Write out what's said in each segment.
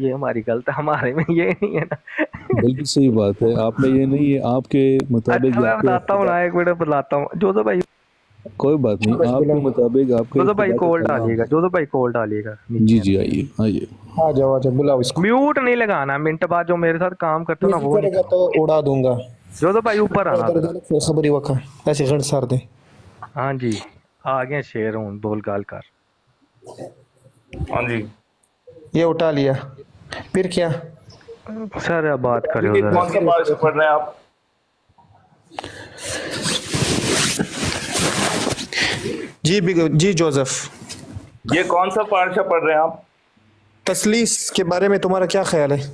ये हमारी गलत है, हमारे में ये नहीं है ना। बिल्कुल सही बात है, आप में ये नहीं है, आपके मुताबिक अच्छा मैं आपके बताता हूँ ना, एक मिनट बताता हूँ। जोधो भाई, कोई बात नहीं, आपके मुताबिक आपके जोधो भाई खुदा का कॉल कलाम डालिएगा, है। जोधो भाई कॉल डालिएगा जी नीचे है ना। जी, आइए आइए। आ जाओ बुलाओ इसको। म्यूट नहीं लगाना, मिनट बाद जो मेरे साथ काम करते हो ना नहीं वो नहीं करेगा करो। तो उड़ा दूंगा। जोधो भाई ऊपर आना इधर जरा। इधर खबरी वखा ऐसे गण सार दे। हाँ जी, आ गए शेर हूँ, बोल गाल कर। हाँ जी। ये उठा लिया, फिर क्या? सर अब बात करो ये जरा। कौन सा पार्ट पढ़ रहे हैं आप? जी जोसेफ, ये कौन सा पार्ट पढ़ रहे हैं आप? तसलीस के बारे में तुम्हारा क्या ख्याल है?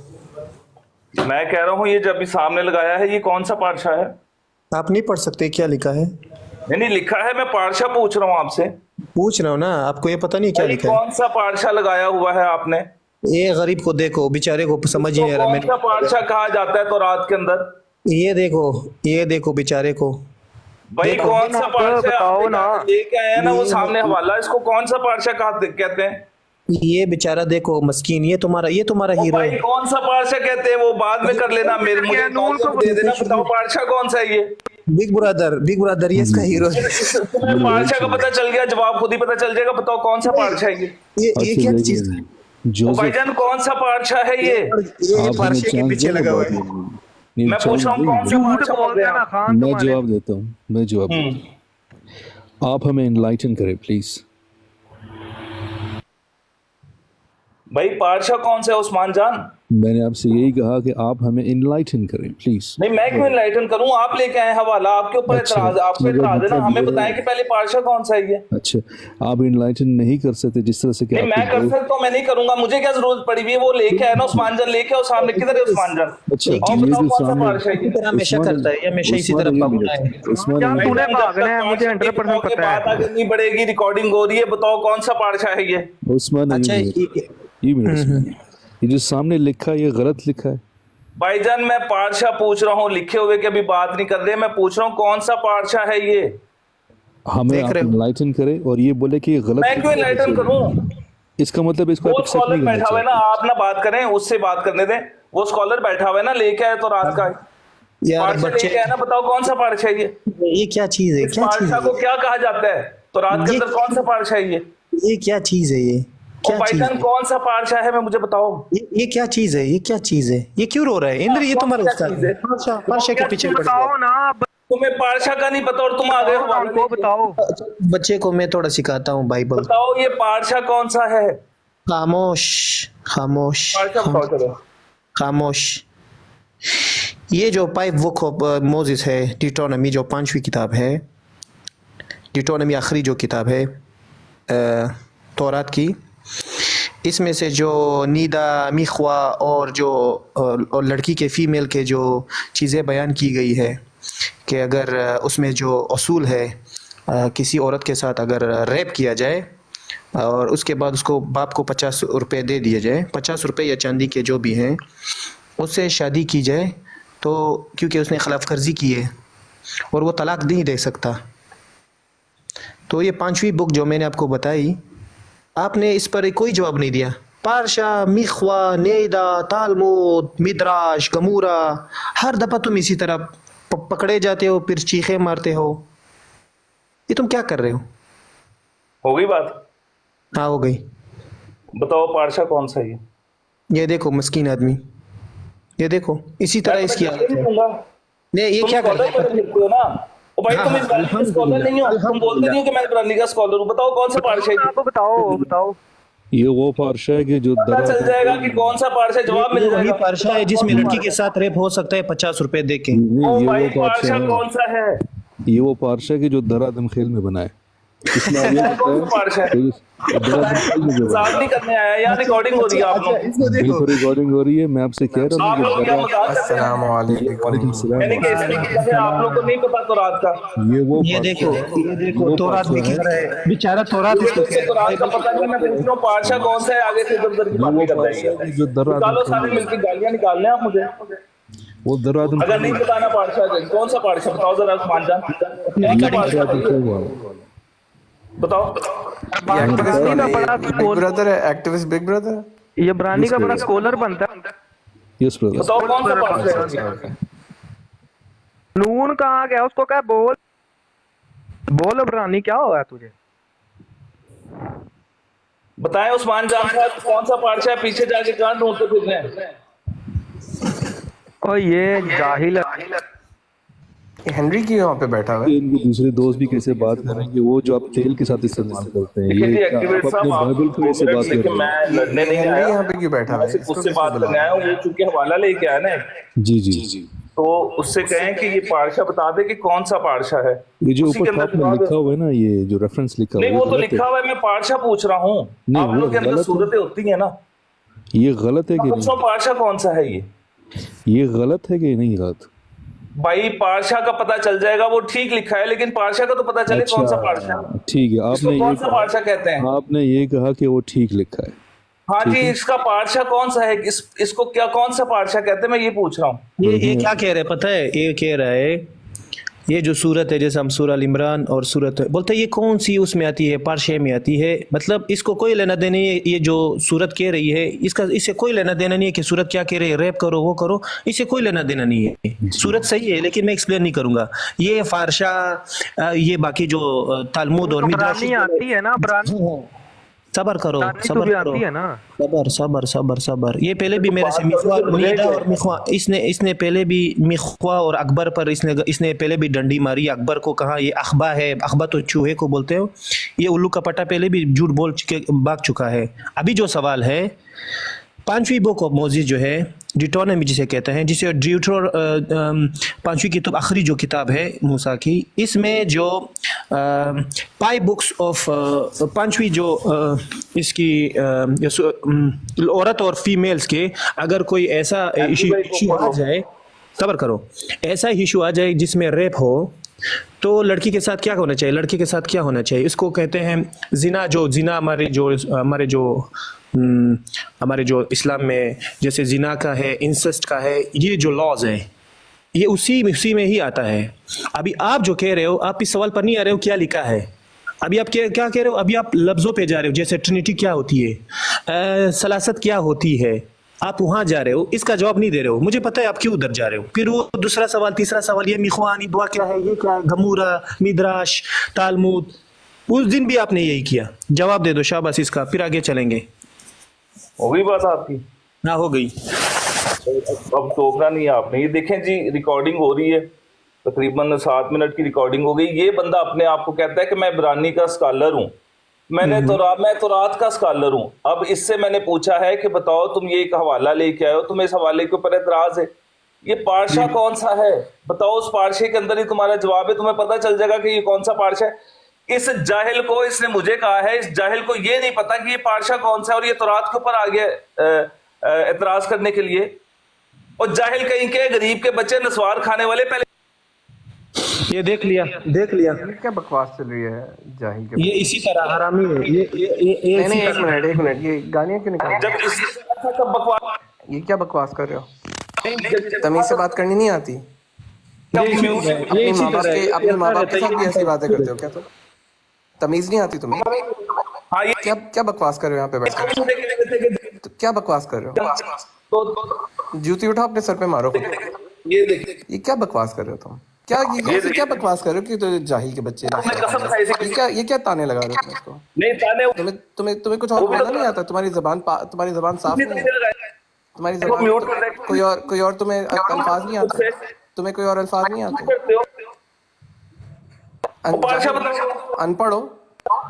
मैं कह रहा हूँ ये जब भी सामने लगाया है, ये कौन सा पार्शा है? आप नहीं पढ़ सकते? क्या लिखा है? नहीं नहीं, लिखा है, मैं पार्शा पूछ रहा हूँ आपसे। पूछ रहा हूँ ना, आपको ये पता नहीं क्या भाई लिखा है? कौन सा पार्शा लगाया हुआ है आपने? ये गरीब को देखो, बेचारे को समझ ही इसको नहीं आ रहा। कौन सा पार्शा कहा जाता है तो रात के अंदर? ये देखो बेचारे को। भाई देखो, कौन सा पार्शा बताओ ना। लेके आए हैं ना वो ये- सामने हवाला, इसको कौन सा पार्शा कहते हैं? ये बेचारा देखो मस्कीन, ये तुम्हारा ओ हीरो भाई है। कौन सा पार्शा कहते हैं वो बाद में कर लेना, मेरे मुझे नॉलेज दे देना, बताओ पार्शा कौन सा है ये? बिग ब्रदर ये इसका हीरो है। तुम्हें पार्शा का पता चल गया, जवाब खुद ही पता चल जाएगा, बताओ कौन सा पार्शा है ये? ये अच्छा क्या देखिए चीज? ओ जोसेफ, भाईजान कौन सा पार्शा है ये? ये आप हमें पार्शे के चांस पीछे देंगे लगा हुआ बात है। करने में? नहीं, मैं चांस पूछ रहा हूँ देंगे। कौन सा झूठ पार्शा बोल बोलते रहे हैं हैं ना आप? खान मैं तुम्हारे। जवाब देता हूँ, मैं जवाब देता हूँ। आप हमें इनलाइटन करें प्लीज। भाई पार्शा कौन सा है उस्मान जान? मैंने आपसे यही कहा कि आप हमें इनलाइटन करें प्लीज। नहीं मैं क्यों इनलाइटन करूं? आप लेके आए हवाला, आपके ऊपर अच्छा, एतराज, आपको मगर एतराज है ना, मतलब हमें ये- बताएं कि पहले पार्शा कौन सा है ये? अच्छा, आप इनलाइटन नहीं कर सकते जिस तरह से कि नहीं मैं आपके कर दोस्त। सकता हूं, मैं नहीं करूंगा, मुझे क्या जरूरत पड़ी हुई है? वो लेके आए ना उस्मान जान, लेके आओ सामने, किधर है उस्मान जान? अच्छा, और ये बताओ जो कौन सा सामने पार्शा है ये? तरह हमेशा उस्मान करता है, ये हमेशा इसी उस्मान तरह एक भागना है। मिनट, उस्मान जान एक तूने मिनट, भागना है, मुझे 100% बताओगे, पता बात है। आगे नहीं बढ़ेगी, रिकॉर्डिंग हो रही है, बताओ कौन सा पार्शा है ये? उस्मान अच्छा एक मिनट, ये मिनट उस्मान, ये जो सामने लिखा है ये गलत लिखा है। भाईजान मैं पार्शा पूछ रहा हूँ, लिखे हुए की अभी बात नहीं कर रहे, मैं पूछ रहा हूँ कौन सा पार्शा है ये? हमें देख आप रहे हो? इनलाइटन करें और ये बोले कि ये गलत मैं क्यों लिखा है। इनलाइटन करूं? इसका मतलब इसको आप वो एक्सेप्ट स्कॉलर नहीं करना बैठा हुआ है ना, चाहते। आप ना बात करें, उससे बात करने दें। वो स्कॉलर बैठा हुआ है ना, लेके आए तो रात का यार पार्शा बच्चे, लेके आए ना, बताओ कौन सा पार्शा है ये? ये क्या चीज है? इस क्या चीज पार्शा को है? क्या कहा जाता है तो रात के ये- अंदर कौन सा पार्शा है ये? ये क्या चीज है? ये और क्या चीज भाईजान है? कौन सा पार्शा है, मैं मुझे बताओ। ये क्या चीज है? ये क्या चीज है? ये क्यों रो रहा है इंद्र? ये तुम्हारा क्या उस्ताद चीज़ है। है? पार्शा के पीछे पड़ बताओ गया। ना, तुम्हें पार्शा का नहीं पता और तुम आ गए हो हवाला उनको लेके। बताओ। बच्चे को मैं थोड़ा सिखाता हूँ बाइबल। बताओ ये पार्शा कौन सा है? खामोश, खामोश, पार्शा बताओ चलो। खामोश। ये जो पाइप बुक ऑफ मोजिस है, डिट्रोनॉमी जो 5वीं किताब है, डिट्रोनॉमी आखिरी जो किताब है तौरात की, इसमें से जो नीदा मिखवा और जो और लड़की के फीमेल के जो चीज़ें बयान की गई है कि अगर उसमें जो असूल है, किसी औरत के साथ अगर रेप किया जाए और उसके बाद उसको बाप को 50 रुपये दे दिए जाए, 50 रुपये या चांदी के जो भी हैं, उससे शादी की जाए तो क्योंकि उसने खिलाफ कर्जी की है और वो तलाक नहीं दे सकता। तो ये 5वीं बुक जो मैंने आपको बताई, आपने इस पर कोई जवाब नहीं दिया। पार्शा, मिखवा, नेदा, तालमुद, मिद्राश, गमूरा, हर दफ़ा तुम इसी तरह पकड़े जाते हो, फिर चीखे मारते हो। ये तुम क्या कर रहे हो? हो गई बात? हाँ हो गई। बताओ पार्शा कौन सा है ये देखो मस्कीन आदमी, ये देखो इसी तरह इसकी हालत है। नहीं ये तुम क्या कर स्कॉलर रहे बन सकते हो ना? ओ भाई हाँ, तुम इस हाँ, बात के स्कॉलर नहीं हो, तुम बोलते नहीं हो कि मैं इब्रानी का स्कॉलर हूँ, बताओ कौन सा पार्शा है ये? आप बताओ बताओ। ये वो पार्शा है कि जो पता चल जाएगा कि कौन सा पार्शा है, जवाब मिल ये वही जाएगा। पार्शा है जिसमें लड़की के साथ रेप हो सकता है 50 रुपए दे के। ओ ये भाई वो पार्शा पार्शा है, कौन सा है? ये वो पार्शा है कि जो दरादम खेल में बना है। इसमें आप ये कौन सा पार्शा है? दरादम खेल में जो बना मजाक नहीं करने आया, यहाँ रिकॉर्डिंग हो रही है, आप लोग है, बिल्कुल रिकॉर्डिंग हो रही है। मैं आपसे कह रहा आप हूँ लोग क्या कि मजाक करते हैं? वालेकुम सलाम। यानी कि इसकी वजह से आप लोग को नहीं पता तो रात का, ये वो ये देखो, ये देखो वो तौरात भी पार्शा कह है, रहा है बेचारा, तौरात इसको कह तो रहा रात का पता नहीं, मैं पूछ रहा हूँ पार्शा कौन सा है, आगे से इधर उधर की ये बात वो नहीं कर पार्शा है रहे कि जो दरादम निकालो, खेल सारे में मिलकर गालियां निकालने आप मुझे। वो दरादम अगर नहीं बताना पार्शा है, कौन सा पार्शा बताओ जरा उस्मान जान, कौन सा पार्शा है ये? बताओ। नहीं मैं बड़ा बिग ब्रदर है, एक्टिविस्ट बिग ब्रदर। ये इब्रानी Yes, का बड़ा brother. स्कॉलर बनता है। Yes, brother. बताओ कौन सा पार्शा है? नून कहाँ गया, उसको क्या बोल बोल इब्रानी क्या हुआ है तुझे? बताएं उस्मान जान साहब कौन सा पार्शा है, पीछे जाके कहाँ ढूंढते फिर रहे हैं? ओ ये जाहिल है। ये हेनरी क्यों यहाँ पे बैठा हुआ है? इनके दूसरे दोस्त भी कैसे बात कर रहे हैं कि वो जो आप तेल के साथ इस्तेमाल करते हैं, देखिए जी, ये एक्टिवेट आप अपने साहब, आप बाइबल को ऐसे बात कर देखिए, रहे हैं। मैं लड़ने नहीं हेनरी आया, यहाँ पे क्यों बैठा हुआ मैं है? सिर्फ इसको उससे किसने बात बुलाया? करने आया हूँ। वो चूंकि हवाला लेके आया ना, जी जी। तो उससे कहें कि ये पार्शा बता दे कि कौन सा पार्शा है। ये जो उसी के ऊपर अंदर टॉप में जवाब है। लिखा हुआ है ना, ये जो रेफरेंस लिखा हुआ नहीं है, वो ये तो गलत लिखा है। हुआ है, मैं पार्शा पूछ रहा हूँ। नहीं, आप वो लोग के अंदर गलत है। सूरतें होती है ना, ये गलत है कि पूछ रहा हूँ पार्शा कौन सा है ये। नहीं? ये गलत है कि नहीं गलत? भाई पार्शा का पता चल जाएगा, वो ठीक लिखा है, लेकिन पार्शा का तो पता चले कौन सा पार्शा है। अच्छा ठीक है, इसको आपने कौन ये सा पार्शा कहते हैं? आपने ये कहा कि वो ठीक लिखा है। हाँ ठीक जी, है। इसका पार्शा कौन सा है, इसको क्या कौन सा पार्शा कहते हैं, मैं ये पूछ रहा हूँ। ये क्या कह रहे हैं पता है? ये कह रहा है ये जो सूरत है, जैसे हम सूरह अल इमरान और सूरत बोलते हैं, ये कौन सी उसमें आती है, पार्शे में आती है। मतलब इसको कोई लेना देना नहीं है, ये जो सूरत कह रही है इससे कोई लेना देना नहीं है कि सूरत क्या कह रही है, रैप करो वो करो, इससे कोई लेना देना नहीं है। सूरत सही है लेकिन मैं एक्सप्लेन नहीं करूंगा। ये फारशा, ये बाकी जो तालमुद और मिद्राश इब्रानी आती है ना, इब्रानी सबर करो, तो सबर भी करो, आती है ना। सबर सबर सबर सबर। ये पहले भी मेरे से मिख्वा, नीदा और मिख्वा, इसने पहले भी मिख्वा और अकबर पर इसने पहले भी डंडी मारी। अकबर को कहा ये अखबा है, अखबा तो चूहे को बोलते हो। ये उल्लू का पट्टा पहले भी झूठ बोल भाग चुका है। अभी जो सवाल है, 5वीं बुक ऑफ मोसेस जो है, डिटोनॉमी जिसे कहते हैं, जिसे ड्यूट्रो 5वीं किताब आखिरी जो किताब है मूसा की, इसमें जो 5 बुक्स ऑफ 5वीं जो इसकी औरत और फीमेल्स के, अगर कोई ऐसा इशू आ जाए, सबर करो, ऐसा इशू आ जाए जिसमें रेप हो, तो लड़की के साथ क्या होना चाहिए, लड़के के साथ क्या होना चाहिए? इसको कहते हैं जिना। जिना हमारे जो इस्लाम में जैसे जिना का है, इंसेस्ट का है, ये जो लॉज है ये उसी में ही आता है। अभी आप जो कह रहे हो, आप इस सवाल पर नहीं आ रहे हो क्या लिखा है। अभी आप क्या कह रहे हो? अभी आप लफ्जों पे जा रहे हो, जैसे ट्रिनिटी क्या होती है, सलासत क्या होती है, आप वहां जा रहे हो, इसका जवाब नहीं दे रहे हो। मुझे पता है आप क्यों उधर जा रहे हो। फिर वो दूसरा सवाल, तीसरा सवाल, ये मिख्वानी दुआ क्या है, ये क्या है, गमूरा, मिद्राश, तालमुद, उस दिन भी आपने यही किया। जवाब दे दो शाबाश इसका, फिर आगे चलेंगे। हो गई बात आपकी? ना हो गई। अब टोकना नहीं है आपने। ये देखें जी, रिकॉर्डिंग हो रही है, तकरीबन 7 मिनट की रिकॉर्डिंग हो गई। ये बंदा अपने आप को कहता है कि मैं इब्रानी का स्कॉलर हूँ, मैं तौरात का स्कॉलर हूँ। अब इससे मैंने पूछा है कि बताओ तुम ये एक हवाला लेके आए हो, तुम्हें इस हवाले के ऊपर एतराज है, ये पार्शा कौन सा है, बताओ। उस पार्शे के अंदर ही तुम्हारा जवाब है, तुम्हें पता चल जाएगा कि ये कौन सा पार्शा है। इस जाहिल को, इसने मुझे कहा है, इस जाहिल को ये नहीं पता कि ये पार्शा कौन सा है, और ये तौरात के ऊपर आ गया एतराज करने के लिए। और जाहिल कहीं के, गरीब के बच्चे, नस्वार खाने वाले, पहले ये देख लिया। क्या बकवास चल रही है जाहिल के? ये इसी तरह हरामी है। ये नहीं, एक मिनट, ये गालियाँ क्यों निकाल? जब इस सब बकवास, ये क्या बकवास कर रहे हो? तमीज से बात करनी नहीं आती? अपने माँ बाप के साथ भी ऐसी बातें करते हो क्या तुम? तमीज नहीं आती तुम्हें? हाँ ये क्या बकवास कर रहे हो यहाँ पे बैठे? तो क्या बकवास कर रहे हो? जूती उठाओ, अपने सर पे मारो खुद। ये देख, ये क्या बकवास कर रहे हो तुम? क्या बकवास कर रहे हो कि तो जाहिल के बच्चे? कसम खाई से ये क्या ताने लगा रहे हो तुम इसको? नहीं ताने, तुम्हें कुछ और बोलना नहीं आता? तुम्हारी जबान साफ नहीं है? तुम्हारी जबान कोई और तुम्हें अल्फाज नहीं आते? तुम्हें कोई और अल्फाज नहीं आते? अनपढ़ हो,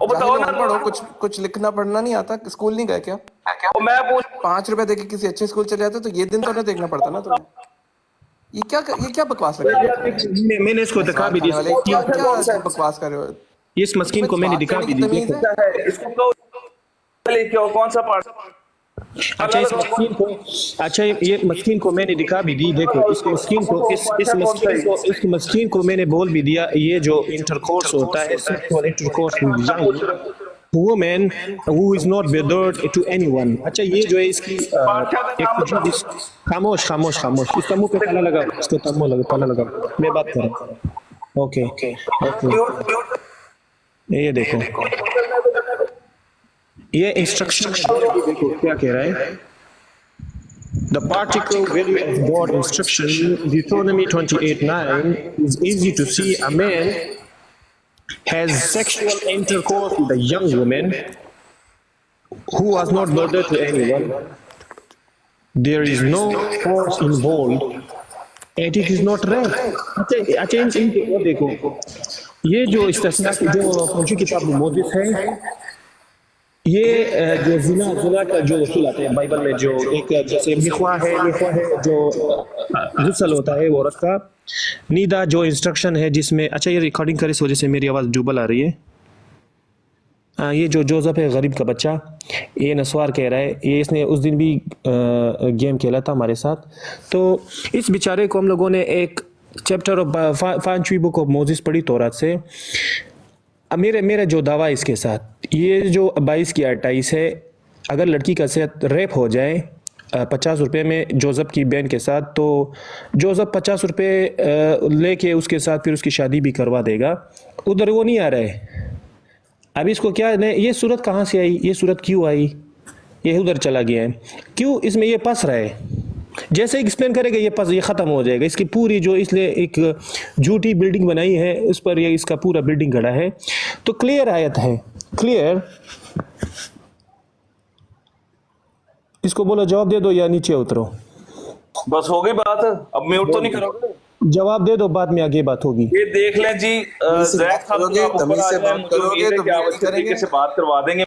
अनपढ़ हो, कुछ लिखना पढ़ना नहीं आता? स्कूल नहीं गए क्या? मैं पूछ 5 रुपए देके किसी अच्छे स्कूल चले जाते तो ये दिन तो नहीं देखना पड़ता ना तुम्हें? ये क्या बकवास लग रहा है? मैंने इसको दिखा भी दिया। क्या बकवास कर रहे हो? इस मस्कीन को मैंने दिखा भी दी। इसको लेके आओ, कौन सा पार्ट? अच्छा ये मस्कीन को मैंने दिखा भी दी। देखो इस मस्कीन को मैंने बोल भी दिया। ये जो इंटरकोर्स होता है, sexual intercourse, woman who is not bothered to anyone। अच्छा ये जो है इसकी खामोश, इसका मुंह पे ताला लगा, इसको ताला लगा, मैं बात कर रहा हूँ। ओके, ये देखो, ये इंस्ट्रक्शन देखो क्या कह रहा है. The particle value of God instruction, Deuteronomy 28:9, is easy to see. A man has sexual intercourse with a young woman who was not murdered to anyone. There is no force involved, and it is not rape. अच्छा इनको देखो, ये जो इस्तिस्ना की जो कौन सी किताब में मौजूद है, ये जो जिना का जो उसूल आता है बाइबल में, जो एक जैसे निखवा है जो गुस्ल होता है औरत का, नीदा जो इंस्ट्रक्शन है जिसमें, अच्छा ये रिकॉर्डिंग करे इस वजह से मेरी आवाज़ डूबल आ रही है. ये जो जोसेफ है गरीब का बच्चा, ये नस्वार कह रहा है, ये इसने उस दिन भी गेम खेला था हमारे साथ. तो इस बेचारे को हम लोगों ने एक चैप्टर ऑफ 5वीं बुक ऑफ मोसेस पढ़ी तौरात से. मेरा जो दावा है इसके साथ, ये जो 22 की 28 है, अगर लड़की का साथ रेप हो जाए 50 रुपये में जोसेफ की बहन के साथ, तो जोसेफ 50 रुपये लेके उसके साथ फिर उसकी शादी भी करवा देगा. उधर वो नहीं आ रहा है. अभी इसको क्या नहीं, ये सूरत कहाँ से आई, ये सूरत क्यों आई, ये उधर चला गया है, क्यों इसमें ये फंस रहा है. जैसे एक्सप्लेन करेगा ये ख़त्म हो जाएगा. इसकी पूरी जो इसलिए एक झूठी बिल्डिंग बनाई है उस पर ये इसका पूरा बिल्डिंग खड़ा है. तो क्लियर आयत है, क्लियर. इसको बोलो जवाब दे दो या नीचे उतरो. बस हो गई बात, अब म्यूट तो नहीं करोगे? जवाब दे दो, बाद में आगे बात होगी. ये देख लें जी, जैक साहब तमीज से बात करोगे तो म्यूट इस तरीके से बात करवा देंगे.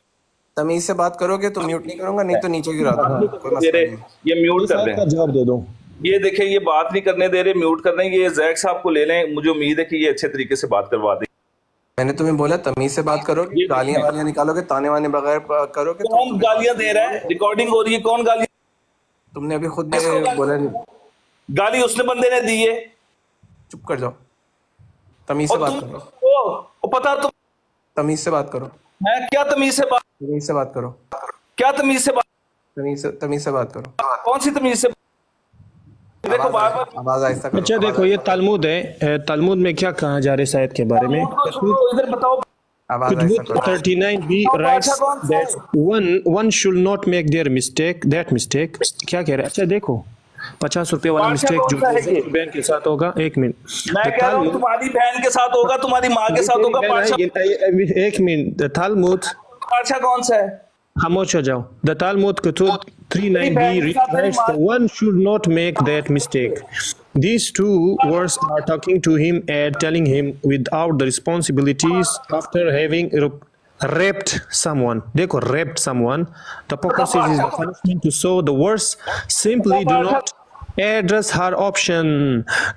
तमीज से बात करोगे तो म्यूट नहीं करूंगा, नहीं तो नीचे गिरा दूंगा. कोई मसला नहीं. ये म्यूट कर दें. जवाब दे दो. ये देखें, ये बात नहीं करने दे रहे, म्यूट कर देंगे. ये जैक साहब को ले लें, मुझे उम्मीद है कि ये अच्छे तरीके से बात करवा देंगे. मैंने तुम्हें बोला तमीज से बात करोगे, गालियां वालियां निकालोगे, ताने वाने बगैर करोगे. कौन गालियां दे रहा है? रिकॉर्डिंग हो रही है, कौन गाली? तुमने अभी खुद बोला. गाली उसने बंदे ने दी है. चुप कर जाओ. तमीज से बात करो. पता तुम तमीज से बात करो. मैं क्या तमीज से बात? तमीज से बात करो. क्या तमीज से बात? तमीज से बात करो. कौन सी तमीज से? देखो बार आवाज आहिस्ता करो. अच्छा देखो, ये तालमुद है, तालमुद में क्या कहा जा रहा है शायद के बारे में. इधर बताओ. आवाज आहिस्ता करो. 39b writes that one should not make their mistake, that mistake. क्या कह रहा है? अच्छा देखो, 50 रुपए वाला मिस्टेक जो बहन के साथ होगा. एक मिनट, मैं कह रहा हूँ तुम्हारी बहन के साथ होगा, तुम्हारी माँ के साथ होगा. एक मिनट. तालमुद पाशा कौन सा है? खामोश हो जाओ. The Talmud Ketub 39b writes that one should not make that mistake. These two words are talking to him and telling him without the responsibilities after having raped someone. देखो, raped someone. The purpose is the punishment to show the words simply do not address her option.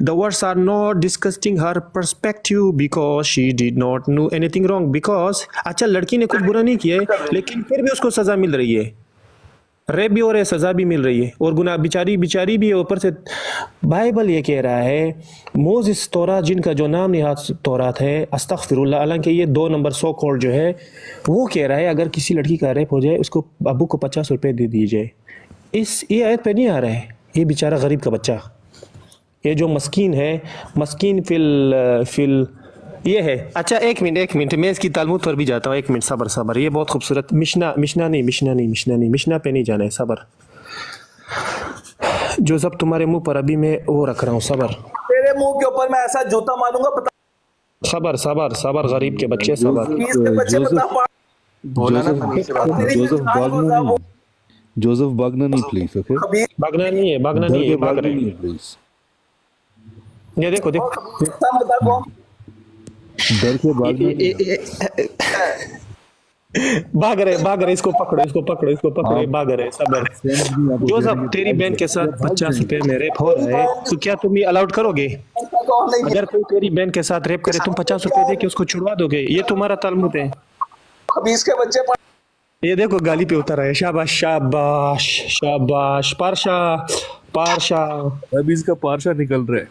The words are not discussing her perspective because she did not know anything wrong. Because अच्छा लड़की ने कुछ बुरा नहीं किया है, लेकिन फिर भी उसको सजा मिल रही है. रेप भी हो रहा है, सजा भी मिल रही है, और गुनाह बेचारी भी है. ऊपर से बाइबल ये कह रहा है, मोसेस तौरात जिनका जो नाम निहात तौरात है, अस्तगफिरुल्लाह, हालांकि ये 2 नंबर 100 कोड जो है वो कह रहा है अगर किसी लड़की का रेप हो जाए उसको अबू को 50 रुपये दे दिए जाए. ये आयत पे नहीं आ रहा है. ये बेचारा गरीब का बच्चा, ये जो मस्कीन है, मस्कीन फिल ये है. अच्छा एक मिनट, मैं इसकी तालमुद पर भी जाता हूँ. एक मिनट, सबर. ये बहुत खूबसूरत मिशना पे नहीं जाना है. सबर जो सब तुम्हारे मुंह पर अभी मैं वो रख रहा हूँ. सबर. तेरे मुंह के ऊपर मैं ऐसा जूता मारूंगा. सबर गरीब के बच्चे. सबर. बोला ना तमीज से बात करो. Joseph बागनानी please. ओके, भागना नहीं है, भाग रहे हैं. प्लीज. ये देखो बता कौन? डर के भाग रहे. इसको पकड़ो. भाग रहे. सबर. जो सब तेरी बहन के साथ 50 रुपए में रेप हो रहा है, तो क्या तुम ये अलाउड करोगे? अगर कोई तेरी बहन के साथ रेप करे, तुम 50 रुपए दे के उसको छुड़वा दोगे? ये तुम्हारा तालमुद है. अभी इसके बच्चे ये देखो गाली पे उतर रहा है. शाबाश. पारशा. अभी इसका पारशा निकल रहा है.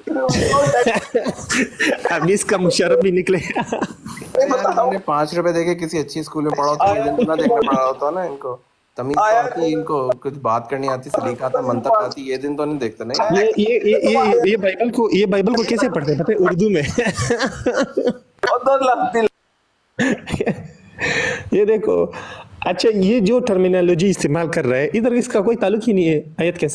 अभी इसका मुशर्रफ भी निकले. हमने 5 रुपए देके किसी अच्छी स्कूल में पढ़ा तो ये दिन ना देखना पड़ा होता ना इनको. तमीज तो आती, इनको कुछ बात करनी आती, सलीका आता, मंतक आती, ये दिन तो नहीं देखते. नहीं, ये बाइबल को कैसे पढ़ते हैं पता है? उर्दू में. ये देखो, अच्छा, ये जो टर्मिनोलॉजी इस्तेमाल कर रहा है इधर इसका कोई ताल्लुक ही नहीं है आयत के साथ।